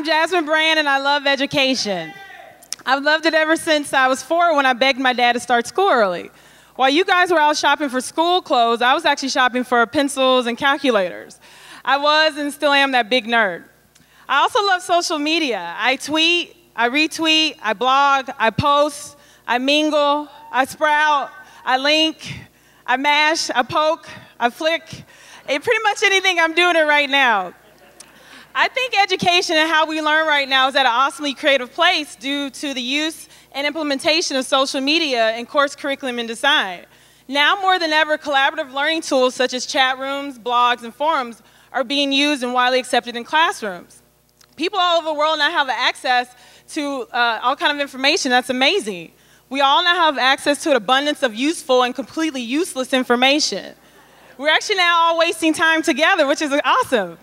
I'm Jasmin Brand, and I love education. I've loved it ever since I was 4 when I begged my dad to start school early. While you guys were out shopping for school clothes, I was actually shopping for pencils and calculators. I was and still am that big nerd. I also love social media. I tweet, I retweet, I blog, I post, I mingle, I sprout, I link, I mash, I poke, I flick. Pretty much anything, I'm doing it right now. I think education and how we learn right now is at an awesomely creative place due to the use and implementation of social media in course curriculum and design. Now more than ever, collaborative learning tools such as chat rooms, blogs, and forums are being used and widely accepted in classrooms. People all over the world now have access to all kinds of information. That's amazing. We all now have access to an abundance of useful and completely useless information. We're actually now all wasting time together, which is awesome.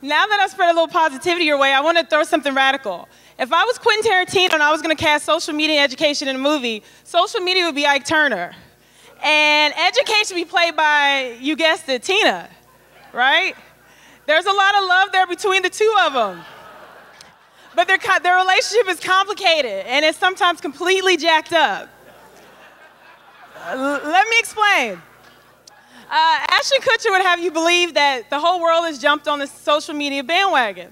Now that I've spread a little positivity your way, I want to throw something radical. If I was Quentin Tarantino and I was going to cast social media education in a movie, social media would be Ike Turner. And education would be played by, you guessed it, Tina, right? There's a lot of love there between the two of them. But their relationship is complicated, and it's sometimes completely jacked up. Let me explain. Ashton Kutcher would have you believe that the whole world has jumped on the social media bandwagon.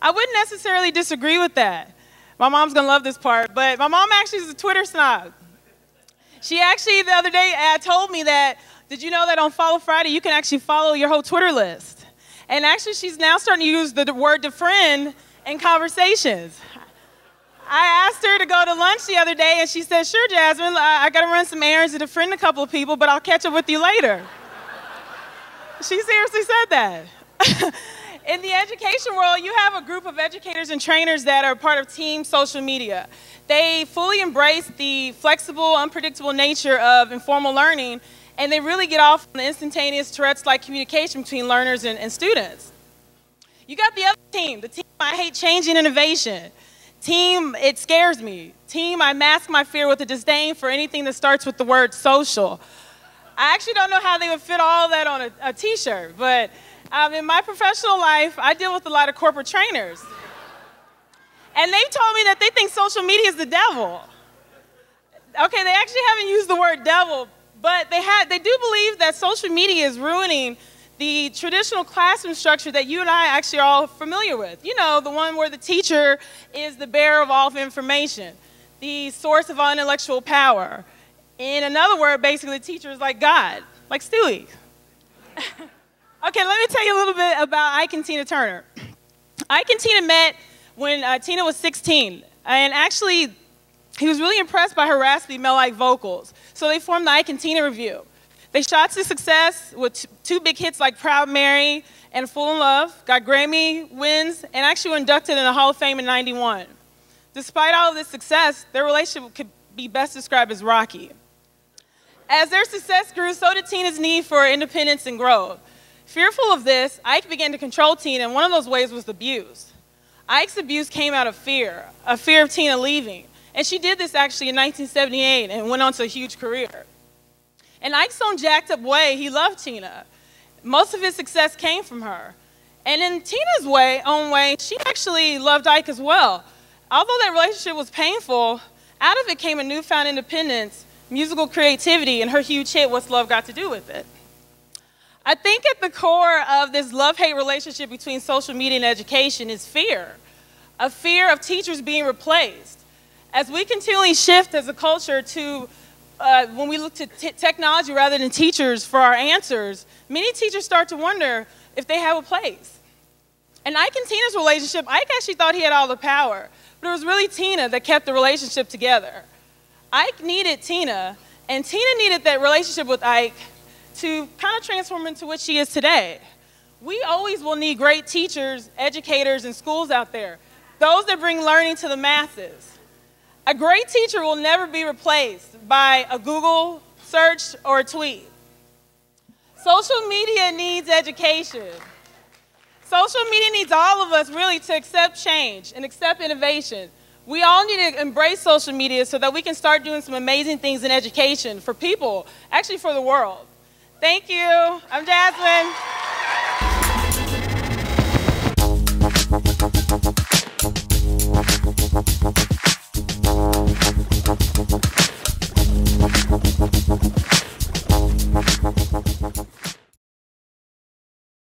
I wouldn't necessarily disagree with that. My mom's going to love this part, but my mom actually is a Twitter snob. She actually, the other day, told me that, did you know that on Follow Friday, you can actually follow your whole Twitter list? And actually, she's now starting to use the word "defriend" in conversations. I asked her to go to lunch the other day, and she said, sure, Jasmine, I got to run some errands to defriend a couple of people, but I'll catch up with you later. She seriously said that. In the education world, you have a group of educators and trainers that are part of Team Social Media. They fully embrace the flexible, unpredictable nature of informal learning, and they really get off on the instantaneous Tourette's-like communication between learners and students. You got the other team, the team I hate change and innovation. Team, it scares me. Team, I mask my fear with a disdain for anything that starts with the word social. I actually don't know how they would fit all that on a t-shirt, but in my professional life, I deal with a lot of corporate trainers. And they've told me that they think social media is the devil. Okay, they actually haven't used the word devil, but they do believe that social media is ruining the traditional classroom structure that you and I actually are all familiar with. You know, the one where the teacher is the bearer of all information, the source of all intellectual power. In another word, basically, the teacher is like God, like Stewie. Okay, let me tell you a little bit about Ike and Tina Turner. Ike and Tina met when Tina was 16, and actually, he was really impressed by her raspy, male-like vocals. So they formed the Ike and Tina Review. They shot to success with two big hits like Proud Mary and Full in Love, got Grammy wins, and actually were inducted in the Hall of Fame in '91. Despite all of this success, their relationship could be best described as rocky. As their success grew, so did Tina's need for independence and growth. Fearful of this, Ike began to control Tina, and one of those ways was abuse. Ike's abuse came out of fear of Tina leaving. And she did this actually in 1978 and went on to a huge career. In Ike's own jacked up way, he loved Tina. Most of his success came from her. And in Tina's own way, she actually loved Ike as well. Although that relationship was painful, out of it came a newfound independence, musical creativity, and her huge hit, What's Love Got to Do with It? I think at the core of this love-hate relationship between social media and education is fear. A fear of teachers being replaced. As we continually shift as a culture to when we look to technology rather than teachers for our answers, many teachers start to wonder if they have a place. In Ike and Tina's relationship, Ike actually thought he had all the power, but it was really Tina that kept the relationship together. Ike needed Tina, and Tina needed that relationship with Ike to kind of transform into what she is today. We always will need great teachers, educators, and schools out there, those that bring learning to the masses. A great teacher will never be replaced by a Google search or a tweet. Social media needs education. Social media needs all of us really to accept change and accept innovation. We all need to embrace social media so that we can start doing some amazing things in education for people, actually for the world. Thank you. I'm Jasmin.